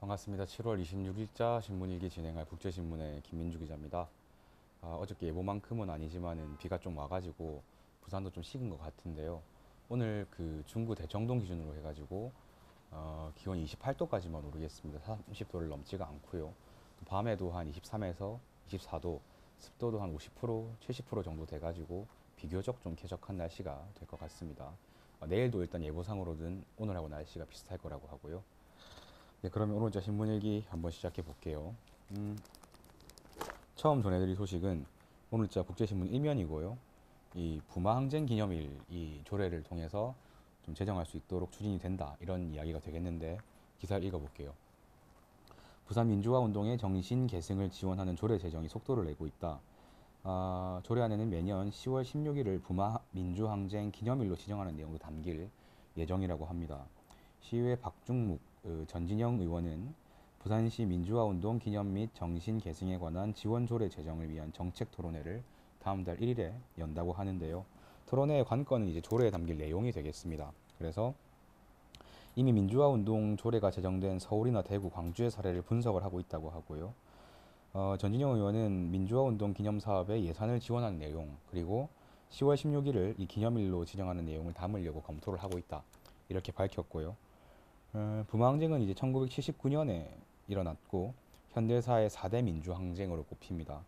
반갑습니다. 7월 26일자 신문일기 진행할 국제신문의 김민주 기자입니다. 어저께 예보만큼은 아니지만은 비가 좀 와가지고 부산도 좀 식은 것 같은데요. 오늘 그 중구 대청동 기준으로 해가지고 기온이 28도까지만 오르겠습니다. 30도를 넘지가 않고요. 또 밤에도 한 23에서 24도, 습도도 한 50%, 70% 정도 돼가지고 비교적 좀 쾌적한 날씨가 될 것 같습니다. 내일도 일단 예보상으로는 오늘하고 날씨가 비슷할 거라고 하고요. 네, 그러면 오늘자 신문일기 한번 시작해 볼게요. 처음 전해드릴 소식은 오늘자 국제신문 1면이고요. 이 부마항쟁 기념일 이 조례를 통해서 좀 제정할 수 있도록 추진이 된다 이런 이야기가 되겠는데 기사를 읽어볼게요. 부산 민주화 운동의 정신 계승을 지원하는 조례 제정이 속도를 내고 있다. 조례안에는 매년 10월 16일을 부마 민주항쟁 기념일로 지정하는 내용도 담길 예정이라고 합니다. 시의회 박중묵 전진영 의원은 부산시 민주화운동 기념 및 정신 계승에 관한 지원 조례 제정을 위한 정책 토론회를 다음 달 1일에 연다고 하는데요. 토론회의 관건은 이제 조례에 담길 내용이 되겠습니다. 그래서 이미 민주화운동 조례가 제정된 서울이나 대구, 광주의 사례를 분석을 하고 있다고 하고요. 전진영 의원은 민주화운동 기념사업에 예산을 지원하는 내용, 그리고 10월 16일을 이 기념일로 지정하는 내용을 담으려고 검토를 하고 있다. 이렇게 밝혔고요. 부마항쟁은 이제 1979년에 일어났고 현대사의 4대 민주항쟁으로 꼽힙니다.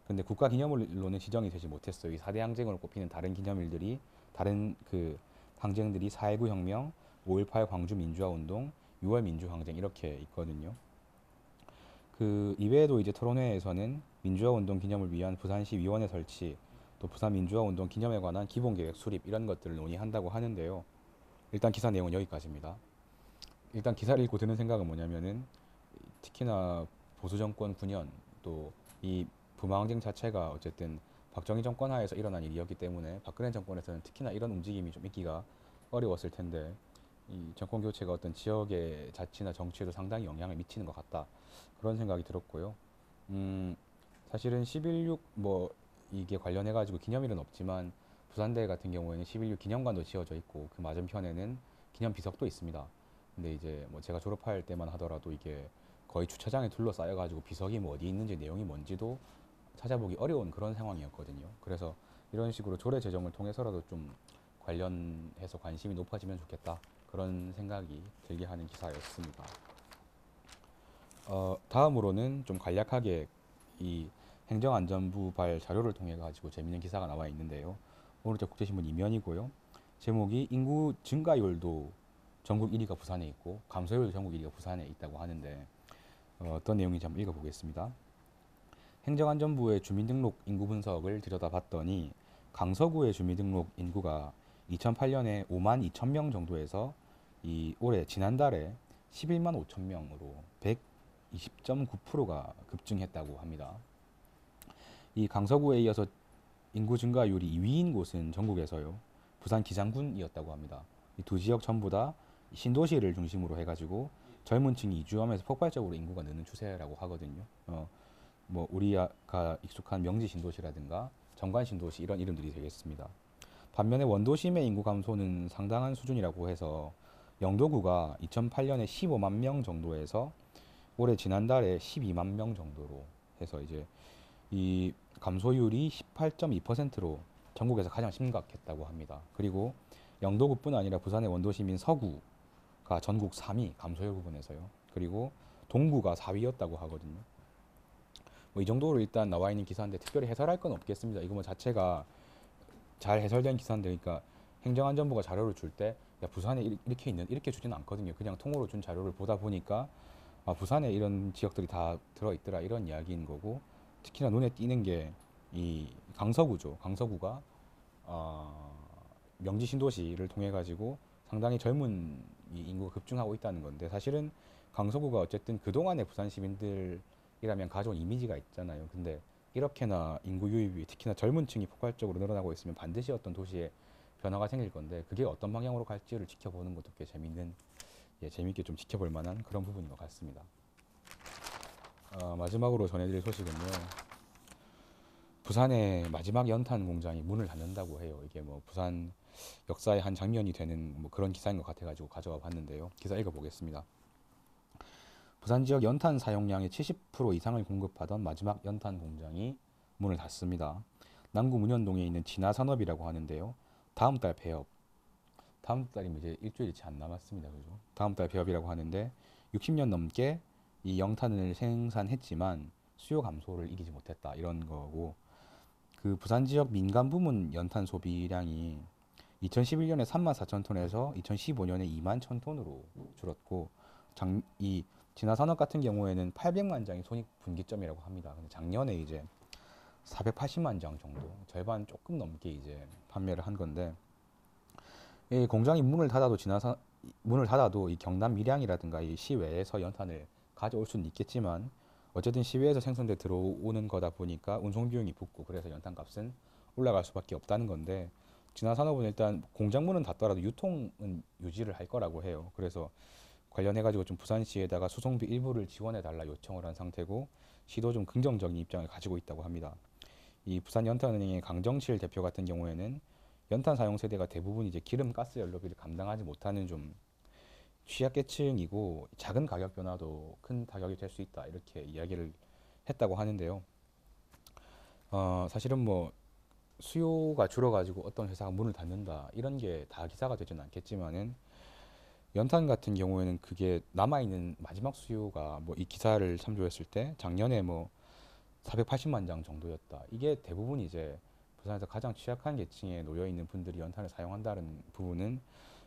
근데 국가기념일로는 지정이 되지 못했어요. 이 4대 항쟁으로 꼽히는 다른 기념일들이 다른 그 항쟁들이 4.19 혁명, 5.18 광주 민주화운동, 6월 민주항쟁 이렇게 있거든요. 그 이외에도 이제 토론회에서는 민주화운동 기념을 위한 부산시 위원회 설치, 또 부산 민주화운동 기념에 관한 기본계획 수립 이런 것들을 논의한다고 하는데요. 일단 기사 내용은 여기까지입니다. 일단 기사를 읽고 드는 생각은 뭐냐면은 특히나 보수 정권 9년 또 이 부마항쟁 자체가 어쨌든 박정희 정권 하에서 일어난 일이었기 때문에 박근혜 정권에서는 특히나 이런 움직임이 좀 있기가 어려웠을 텐데 이 정권 교체가 어떤 지역의 자치나 정치에도 상당히 영향을 미치는 것 같다 그런 생각이 들었고요. 사실은 11.6 뭐 이게 관련해 가지고 기념일은 없지만 부산대 같은 경우에는 11.6 기념관도 지어져 있고 그 맞은편에는 기념 비석도 있습니다. 근데 이제 뭐 제가 졸업할 때만 하더라도 이게 거의 주차장에 둘러싸여 가지고 비석이 뭐 어디 있는지 내용이 뭔지도 찾아보기 어려운 그런 상황이었거든요. 그래서 이런 식으로 조례 제정을 통해서라도 좀 관련해서 관심이 높아지면 좋겠다 그런 생각이 들게 하는 기사였습니다. 다음으로는 좀 간략하게 이 행정안전부발 자료를 통해 가지고 재밌는 기사가 나와 있는데요. 오늘자 국제신문 2면이고요. 제목이 인구 증가율도 전국 1위가 부산에 있고 감소율도 전국 1위가 부산에 있다고 하는데 어떤 내용인지 한번 읽어보겠습니다. 행정안전부의 주민등록 인구 분석을 들여다봤더니 강서구의 주민등록 인구가 2008년에 5만 2천 명 정도에서 이 올해 지난달에 11만 5천 명으로 120.9%가 급증했다고 합니다. 이 강서구에 이어서 인구 증가율이 2위인 곳은 전국에서요. 부산 기장군이었다고 합니다. 이 두 지역 전부 다 신도시를 중심으로 해가지고 젊은 층이 이주하면서 폭발적으로 인구가 느는 추세라고 하거든요. 뭐 우리가 익숙한 명지 신도시라든가 정관 신도시 이런 이름들이 되겠습니다. 반면에 원도심의 인구 감소는 상당한 수준이라고 해서 영도구가 2008년에 15만 명 정도에서 올해 지난달에 12만 명 정도로 해서 이제 이 감소율이 18.2%로 전국에서 가장 심각했다고 합니다. 그리고 영도구뿐 아니라 부산의 원도심인 서구가 전국 3위 감소율 부분에서요. 그리고 동구가 4위였다고 하거든요. 뭐 이 정도로 일단 나와 있는 기사인데 특별히 해설할 건 없겠습니다. 이거 뭐 자체가 잘 해설된 기사인데 그러니까 행정안전부가 자료를 줄 때 부산에 이렇게 있는 이렇게 주지는 않거든요. 그냥 통으로 준 자료를 보다 보니까 부산에 이런 지역들이 다 들어있더라 이런 이야기인 거고 특히나 눈에 띄는 게 이 강서구죠. 강서구가 명지 신도시를 통해 가지고 상당히 젊은 이 인구가 급증하고 있다는 건데 사실은 강서구가 어쨌든 그동안의 부산 시민들이라면 가져온 이미지가 있잖아요. 근데 이렇게나 인구 유입이 특히나 젊은 층이 폭발적으로 늘어나고 있으면 반드시 어떤 도시에 변화가 생길 건데 그게 어떤 방향으로 갈지를 지켜보는 것도 꽤 재밌는 재밌게 좀 지켜볼 만한 그런 부분인 것 같습니다. 마지막으로 전해드릴 소식은요. 부산의 마지막 연탄 공장이 문을 닫는다고 해요. 이게 뭐 부산 역사의 한 장면이 되는 뭐 그런 기사인 것 같아가지고 가져와 봤는데요. 기사 읽어보겠습니다. 부산 지역 연탄 사용량의 70% 이상을 공급하던 마지막 연탄 공장이 문을 닫습니다. 남구 문현동에 있는 진화산업이라고 하는데요. 다음 달 폐업. 다음 달이면 이제 일주일이 채 안 남았습니다. 그죠? 다음 달 폐업이라고 하는데 60년 넘게 이 영탄을 생산했지만 수요 감소를 이기지 못했다. 이런 거고 그 부산 지역 민간 부문 연탄 소비량이 2011년에 3만 4천 톤에서 2015년에 2만 1천 톤으로 줄었고 이 진화산업 같은 경우에는 800만 장이 손익 분기점이라고 합니다. 근데 작년에 이제 480만 장 정도, 절반 조금 넘게 이제 판매를 한 건데 이 공장이 문을 닫아도 이 경남 밀양이라든가 이 시외에서 연탄을 가져올 수는 있겠지만 어쨌든 시외에서 생산돼 들어오는 거다 보니까 운송 비용이 붙고 그래서 연탄 값은 올라갈 수밖에 없다는 건데 진화산업은 일단 공장 문은 닫더라도 유통은 유지를 할 거라고 해요. 그래서 관련해가지고 좀 부산시에다가 수송비 일부를 지원해 달라 요청을 한 상태고 시도 좀 긍정적인 입장을 가지고 있다고 합니다. 이 부산연탄은행의 강정실 대표 같은 경우에는 연탄 사용 세대가 대부분 이제 기름 가스 연료비를 감당하지 못하는 좀 취약계층이고 작은 가격 변화도 큰 타격이 될 수 있다 이렇게 이야기를 했다고 하는데요. 사실은 뭐 수요가 줄어가지고 어떤 회사가 문을 닫는다 이런 게 다 기사가 되지는 않겠지만은 연탄 같은 경우에는 그게 남아있는 마지막 수요가 뭐 이 기사를 참조했을 때 작년에 뭐 480만 장 정도였다. 이게 대부분 이제 부산에서 가장 취약한 계층에 놓여 있는 분들이 연탄을 사용한다는 부분은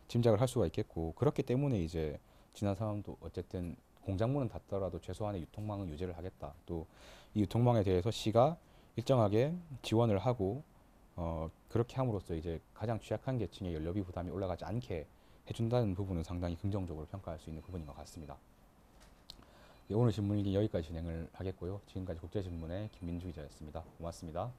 짐작을 할 수가 있겠고 그렇기 때문에 이제 지난 상황도 어쨌든 공장문은 닫더라도 최소한의 유통망은 유지를 하겠다. 또 이 유통망에 대해서 시가 일정하게 지원을 하고 그렇게 함으로써 이제 가장 취약한 계층의 연료비 부담이 올라가지 않게 해준다는 부분은 상당히 긍정적으로 평가할 수 있는 부분인 것 같습니다. 네, 오늘 신문 일기 여기까지 진행을 하겠고요. 지금까지 국제신문의 김민주 기자였습니다. 고맙습니다.